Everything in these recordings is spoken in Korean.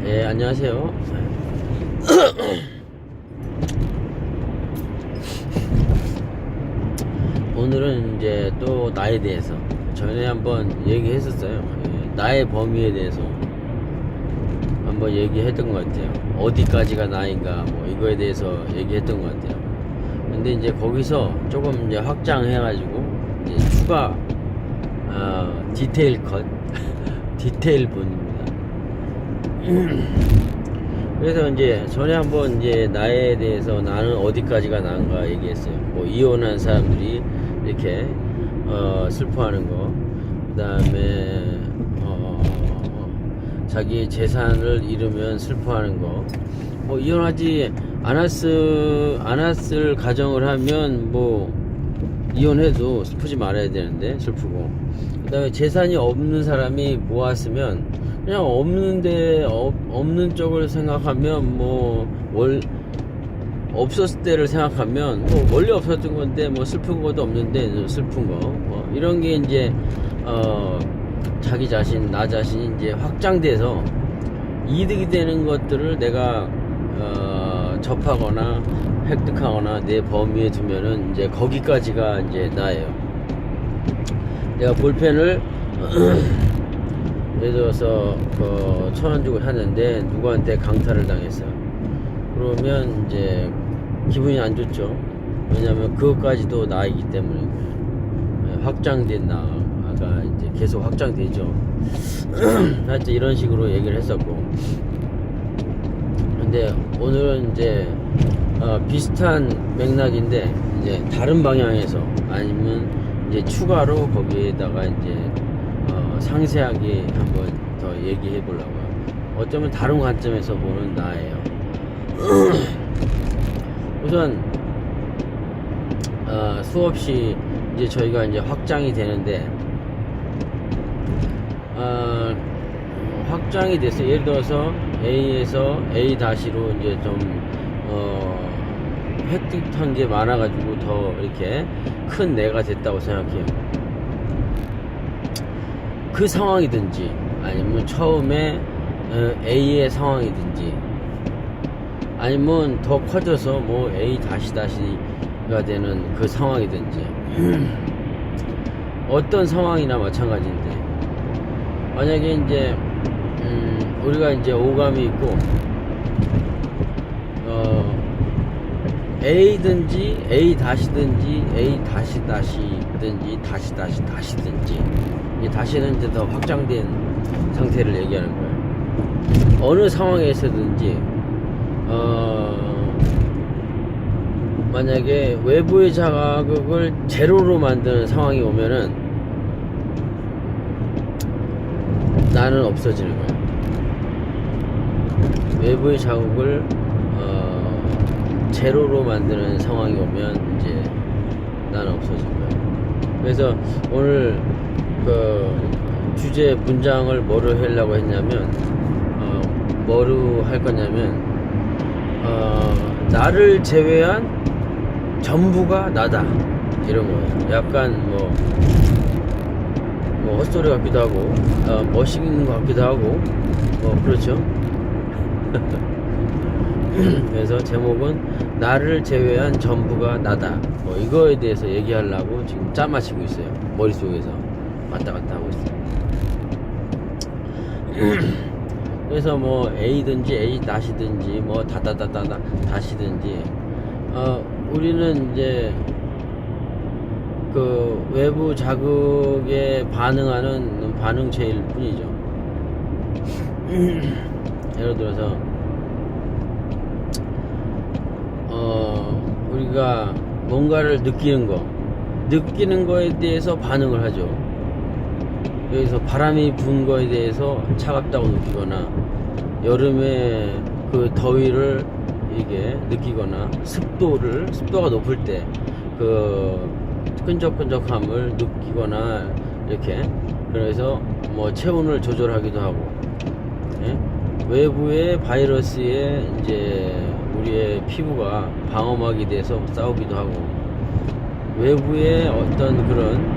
네, 안녕하세요. 오늘은 이제 또 나에 대해서 전에 한번 얘기했었어요. 나의 범위에 대해서 한번 얘기했던 것 같아요. 어디까지가 나인가 뭐 이거에 대해서 얘기했던 것 같아요. 근데 이제 거기서 조금 이제 확장해가지고 이제 추가 디테일 컷 디테일 분입니다. 그래서 이제 전에 한번 이제 나에 대해서 나는 어디까지가 나은가 얘기했어요. 뭐 이혼한 사람들이 이렇게 슬퍼하는 거, 그 다음에 자기 재산을 잃으면 슬퍼하는 거, 뭐 이혼하지 않았을 가정을 하면 뭐 이혼해도 슬프지 말아야 되는데 슬프고, 그 다음에 재산이 없는 사람이 모았으면 그냥 없는 쪽을 생각하면 없었을 때를 생각하면 뭐 원래 없었던 건데 뭐 슬픈 것도 없는데 슬픈 거 이런 게 이제 자기 자신 나 자신이 이제 확장돼서 이득이 되는 것들을 내가 접하거나 획득하거나 내 범위에 두면은 이제 거기까지가 이제 나예요. 내가 볼펜을 예를 들어서 1,000원 주고 샀는데 누구한테 강탈을 당했어. 그러면 이제 기분이 안 좋죠. 왜냐면 그것까지도 나이기 때문에 확장된 나가 이제 계속 확장되죠. 하여튼 이런 식으로 얘기를 했었고, 근데 오늘은 이제 비슷한 맥락인데 이제 다른 방향에서 아니면 이제 추가로 거기에다가 이제 상세하게 한번 더 얘기해 보려고요. 어쩌면 다른 관점에서 보는 나예요. 우선 수없이 이제 저희가 이제 확장이 되는데 확장이 됐어. 예를 들어서 A에서 A-로 이제 좀 획득한 게 많아가지고 더 이렇게 큰 내가 됐다고 생각해요. 그 상황이든지 아니면 처음에 A의 상황이든지 아니면 더 커져서 뭐 A-가 되는 그 상황이든지 어떤 상황이나 마찬가지인데, 만약에 이제 우리가 이제 오감이 있고 A든지 A-든지 A-든지 다시든지, 이 다시는 이제 더 확장된 상태를 얘기하는 거예요. 어느 상황에서든지 만약에 외부의 자극을 제로로 만드는 상황이 오면은 나는 없어지는 거예요. 외부의 자극을 제로로 만드는 상황이 오면 이제 나는 없어질 거예요. 그래서 오늘 주제 문장을 뭐로 하려고 했냐면 뭐로 할 거냐면 나를 제외한 전부가 나다, 이런 거예요. 약간 뭐 헛소리 같기도 하고 멋있는 것 같기도 하고 그렇죠. 그래서 제목은 나를 제외한 전부가 나다, 이거에 대해서 얘기하려고 지금 짜맞추고 있어요. 머릿속에서 왔다 갔다 하고 있어요. 그래서 뭐 A든지 A-든지 뭐 다시든지 우리는 이제 그 외부 자극에 반응하는 반응체일 뿐이죠. 예를 들어서 우리가 뭔가를 느끼는 거에 대해서 반응을 하죠. 여기서 바람이 분 거에 대해서 차갑다고 느끼거나, 여름에 그 더위를 이게 느끼거나, 습도가 높을 때 그 끈적끈적함을 느끼거나, 이렇게. 그래서 뭐 체온을 조절하기도 하고, 예? 외부의 바이러스에 이제 우리의 피부가 방어막이 돼서 싸우기도 하고, 외부의 어떤 그런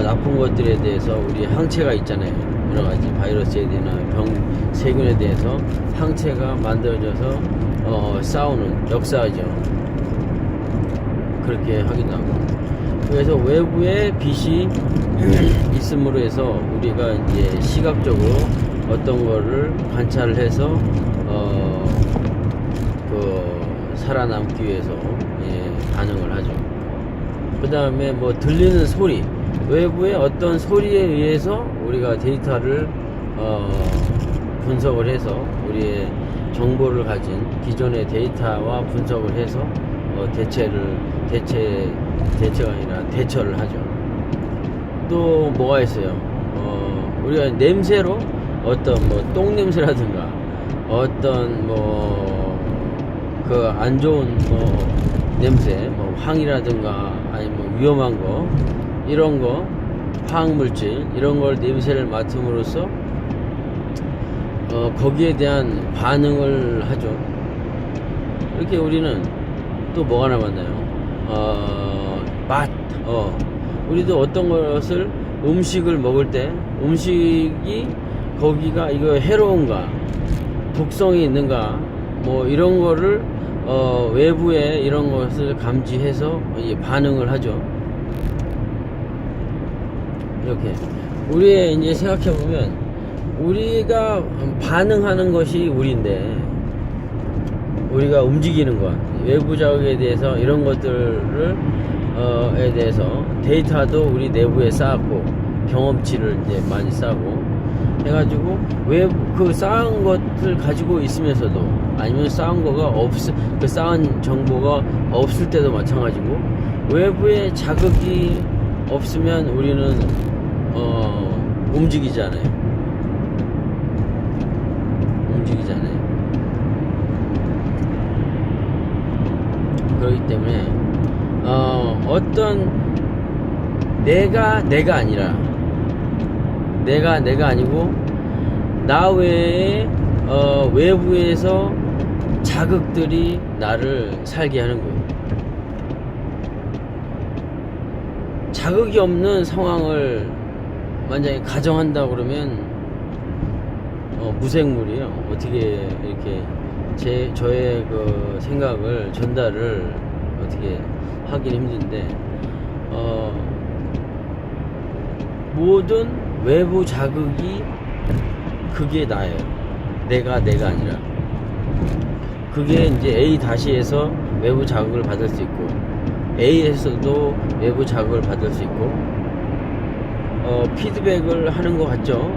나쁜 것들에 대해서 우리 항체가 있잖아요. 여러 가지 바이러스에 대한 세균에 대해서 항체가 만들어져서 싸우는 역사죠. 그렇게 하기도 하고. 그래서 외부에 빛이 있음으로 해서 우리가 이제 시각적으로 어떤 거를 관찰을 해서 살아남기 위해서 반응을 하죠. 그 다음에 뭐 들리는 소리, 외부의 어떤 소리에 의해서 우리가 데이터를 분석을 해서 우리의 정보를 가진 기존의 데이터와 분석을 해서 대체가 아니라 대처를 하죠. 또 뭐가 있어요? 우리가 냄새로 어떤 뭐 똥 냄새라든가 어떤 안 좋은 냄새, 황이라든가 아니면 위험한 거, 이런 거, 화학물질, 이런 걸 냄새를 맡음으로써 거기에 대한 반응을 하죠. 이렇게 우리는 또 뭐가 남았나요? 맛. 우리도 어떤 것을 음식을 먹을 때 음식이 거기가 이거 해로운가, 독성이 있는가, 뭐 이런 거를 외부에 이런 것을 감지해서 반응을 하죠. 이렇게 우리의 이제 생각해 보면 우리가 반응하는 것이 우리인데, 우리가 움직이는 것, 외부 자극에 대해서 이런 것들을 에 대해서 데이터도 우리 내부에 쌓았고 경험치를 이제 많이 쌓고 해가지고 외부 그 쌓은 것을 가지고 있으면서도, 아니면 쌓은 거가 그 쌓은 정보가 없을 때도 마찬가지고, 외부에 자극이 없으면 우리는 움직이잖아요. 그렇기 때문에 어떤 내가 아니라, 내가 아니고 나 외에 외부에서 자극들이 나를 살게 하는 거예요. 자극이 없는 상황을 만약에 가정한다 그러면 무생물이에요. 어떻게 이렇게 저의 그 생각을 전달을 어떻게 하긴 힘든데, 모든 외부 자극이 그게 나예요. 내가 아니라. 그게 이제 A-에서 외부 자극을 받을 수 있고, A에서도 외부 자극을 받을 수 있고, 피드백을 하는 것 같죠?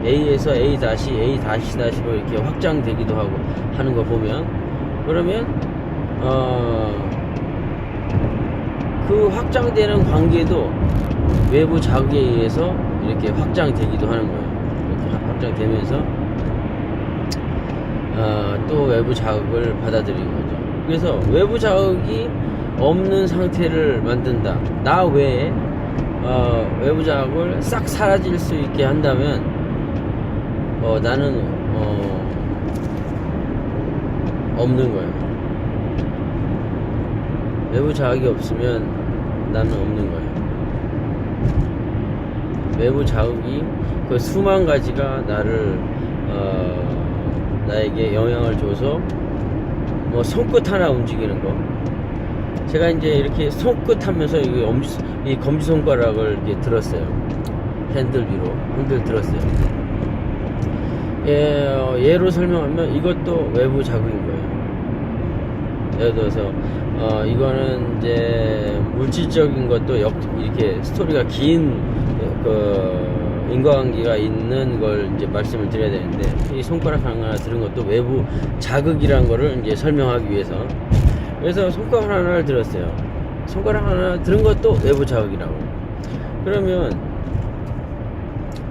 A에서 A-, A-로 이렇게 확장되기도 하고 하는 거 보면, 그러면 그 확장되는 관계도 외부 자극에 의해서 이렇게 확장되기도 하는 거예요. 이렇게 확장되면서 또 외부 자극을 받아들이는 거죠. 그래서 외부 자극이 없는 상태를 만든다. 나 외에 외부 자극을 싹 사라질 수 있게 한다면 나는 없는 거예요. 외부 자극이 없으면 나는 없는 거예요. 외부 자극이 그 수만 가지가 나에게 영향을 줘서, 뭐 손끝 하나 움직이는 거, 제가 이제 이렇게 손끝 하면서 이 검지손가락을 이렇게 들었어요. 핸들 들었어요. 예로 설명하면 이것도 외부 자극인 거예요. 예를 들어서 이거는 이제 물질적인 것도 이렇게 스토리가 긴 인과관계가 있는 걸 이제 말씀을 드려야 되는데, 이 손가락 하나 들은 것도 외부 자극이라는 거를 이제 설명하기 위해서, 그래서 손가락 하나를 들었어요. 손가락 하나 들은 것도 외부 자극이라고. 그러면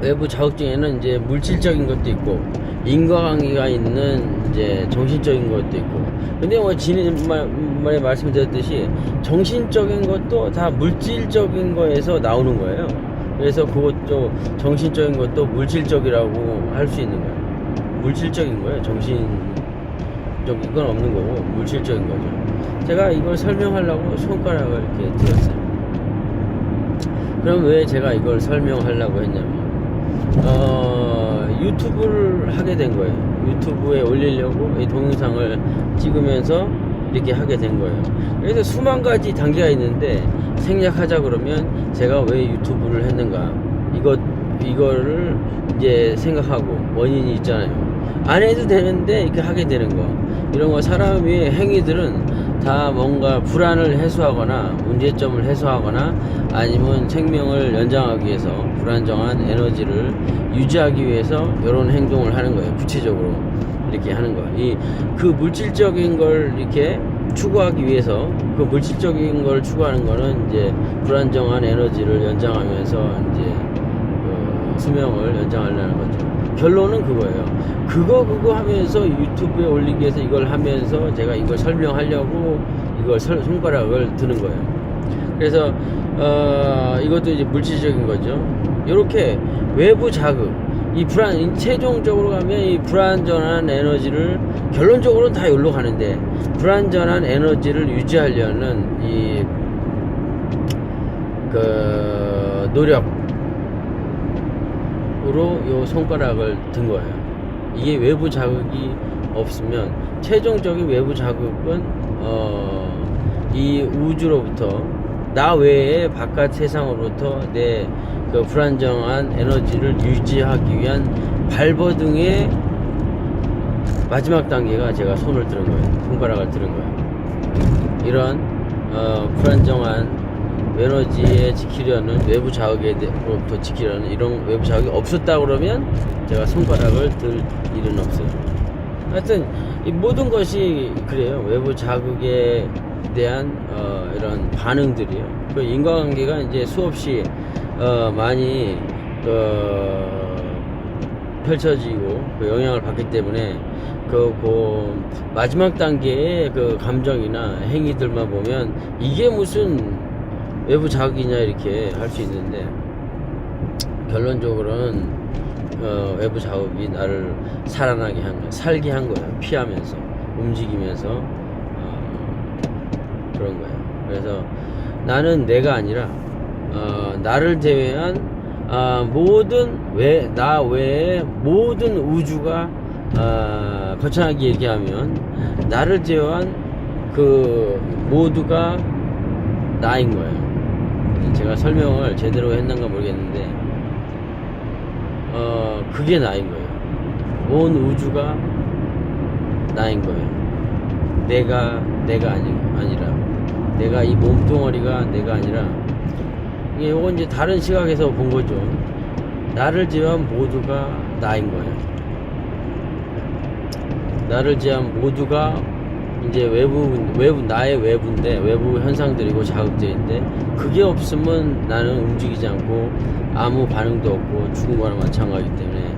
외부 자극 중에는 이제 물질적인 것도 있고 인과관계가 있는 이제 정신적인 것도 있고, 근데 뭐 지난번에 말씀드렸듯이 정신적인 것도 다 물질적인 거에서 나오는 거예요. 그래서 그것도 정신적인 것도 물질적이라고 할 수 있는 거예요. 물질적인 거예요. 정신적인 건 없는 거고 물질적인 거죠. 제가 이걸 설명하려고 손가락을 이렇게 들었어요. 그럼 왜 제가 이걸 설명하려고 했냐면, 유튜브를 하게 된 거예요. 유튜브에 올리려고 이 동영상을 찍으면서 이렇게 하게 된 거예요. 그래서 수만 가지 단계가 있는데 생략하자 그러면 제가 왜 유튜브를 했는가, 이거를 이제 생각하고 원인이 있잖아요. 안 해도 되는데 이렇게 하게 되는 거, 이런 거, 사람의 행위들은 다 뭔가 불안을 해소하거나 문제점을 해소하거나 아니면 생명을 연장하기 위해서, 불안정한 에너지를 유지하기 위해서 이런 행동을 하는 거예요. 구체적으로 이렇게 하는 거. 그 물질적인 걸 이렇게 추구하기 위해서, 그 물질적인 걸 추구하는 거는 이제 불안정한 에너지를 연장하면서 이제 수명을 연장하려는 거죠. 결론은 그거예요. 그거 하면서 유튜브에 올리기 위해서 이걸 하면서 제가 이걸 설명하려고 이걸 손가락을 드는 거예요. 그래서 이것도 이제 물질적인 거죠. 이렇게 외부 자극, 최종적으로 가면 이 불완전한 에너지를, 결론적으로는 다 여기로 가는데, 불완전한 에너지를 유지하려는 노력으로 요 손가락을 든 거예요. 이게 외부 자극이 없으면, 최종적인 외부 자극은 이 우주로부터, 나 외에 바깥 세상으로부터 내 그 불안정한 에너지를 유지하기 위한 발버둥의 마지막 단계가 제가 손을 들은 거예요. 손가락을 들은 거예요. 이런 불안정한 에너지에 지키려는, 외부 자극으로부터 지키려는 이런 외부 자극이 없었다 그러면 제가 손가락을 들 일은 없어요. 하여튼 이 모든 것이 그래요. 외부 자극에 대한 이런 반응들이요. 그 인과관계가 이제 수없이 많이 펼쳐지고 그 영향을 받기 때문에 그 마지막 단계의 그 감정이나 행위들만 보면 이게 무슨 외부 자극이냐 이렇게 할 수 있는데, 결론적으로는 외부 자극이 나를 살아나게 한 거예요. 살게 한 거예요. 피하면서, 움직이면서 그런 거예요. 그래서 나는 내가 아니라 나를 제외한 나 외에 모든 우주가, 거창하게 얘기하면 나를 제외한 그 모두가 나인 거예요. 제가 설명을 제대로 했는가 모르겠는데 그게 나인 거예요. 온 우주가 나인 거예요. 내가 아니라, 내가 이 몸뚱어리가 내가 아니라, 이건 이제 다른 시각에서 본 거죠. 나를 제외한 모두가 나인 거예요. 나를 제외한 모두가 이제 나의 외부인데, 외부 현상들이고 자극들인데, 그게 없으면 나는 움직이지 않고 아무 반응도 없고 죽은 거나 마찬가지이기 때문에,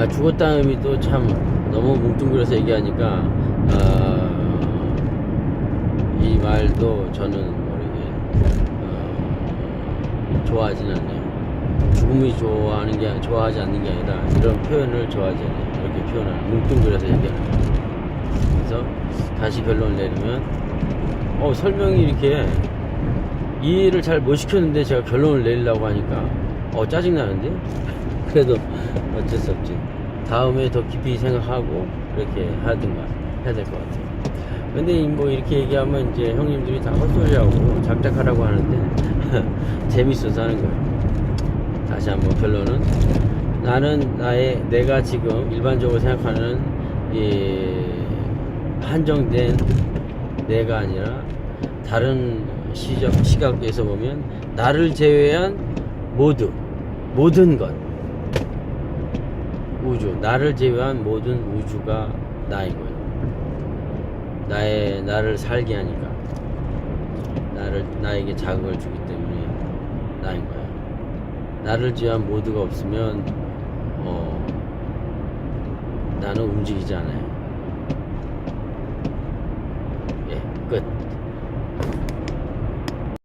죽었다는 의미도 참 너무 뭉뚱그려서 얘기하니까 이 말도 저는 좋아하진 않네요. 죽음이 좋아하지 않는 게 아니라 이런 표현을 좋아하지 않아요. 이렇게 표현하는, 뭉뚱그려서 얘기하는 거예요. 그래서 다시 결론을 내리면 설명이 이렇게 이해를 잘 못 시켰는데 제가 결론을 내리려고 하니까 짜증나는데? 그래도 어쩔 수 없지. 다음에 더 깊이 생각하고 그렇게 하든가 해야 될 것 같아요. 근데 뭐 이렇게 얘기하면 이제 형님들이 다 헛소리하고 작작하라고 하는데 재밌어서 하는 거예요. 다시 한번 결론은, 나는 내가 지금 일반적으로 생각하는 이 한정된 내가 아니라, 다른 시각에서 보면 나를 제외한 모든 것, 우주, 나를 제외한 모든 우주가 나인 거예요. 나를 살게 하니까, 나에게 자극을 주기 때문에 나인 거야. 나를 제외한 모두가 없으면 나는 움직이지 않아요. 예, 끝.